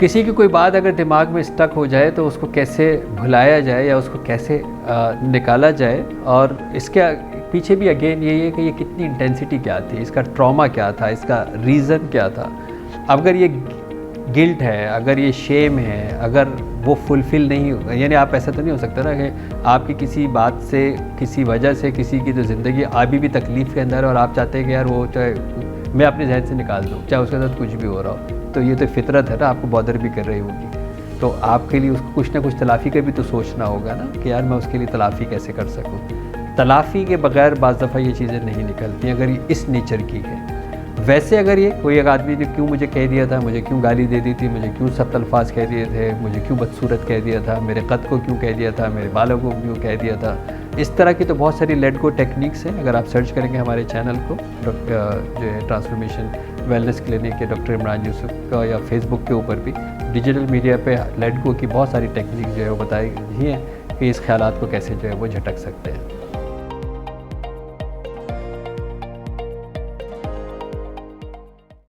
किसी की कोई बात अगर दिमाग में स्टक हो जाए तो उसको कैसे भुलाया जाए या उसको कैसे निकाला जाए, और इसके पीछे भी अगेन यही है कि ये कितनी इंटेंसिटी क्या थी, इसका ट्रॉमा क्या था, इसका रीज़न क्या था। अगर ये गिल्ट है, अगर ये शेम है, अगर वो फुलफ़िल नहीं, यानी आप ऐसा तो नहीं हो सकता ना कि आपकी किसी बात से, किसी वजह से किसी की तो ज़िंदगी अभी भी तकलीफ़ के अंदर है और आप चाहते हैं कि यार वो चाहे मैं अपने जहन से निकाल दूँ, चाहे उसके साथ कुछ भी हो रहा हो। तो ये तो फितरत है ना, आपको बॉदर भी कर रही होगी। तो आपके लिए उसको कुछ ना कुछ तलाफ़ी का भी तो सोचना होगा ना कि यार मैं उसके लिए तलाफ़ी कैसे कर सकूँ। तलाफ़ी के बगैर बाज़ दफ़ा ये चीज़ें नहीं निकलती अगर ये इस नेचर की है। वैसे अगर ये कोई एक आदमी ने क्यों मुझे कह दिया था, मुझे क्यों गाली दे दी थी, मुझे क्यों सख्त अल्फाज कह दिए थे, मुझे क्यों बदसूरत कह दिया था, मेरे कद को क्यों कह दिया था, मेरे बालों को क्यों कह दिया था, इस तरह की तो बहुत सारी लेट गो टेक्निक्स हैं। अगर आप सर्च करेंगे हमारे चैनल को जो है ट्रांसफॉर्मेशन वेलनेस क्लिनिक के डॉक्टर इमरान यूसुफ का, या फेसबुक के ऊपर भी डिजिटल मीडिया पे लेट गो की बहुत सारी टेक्निक जो है वो बताई गई हैं कि इस ख्यालात को कैसे जो है वो झटक सकते हैं।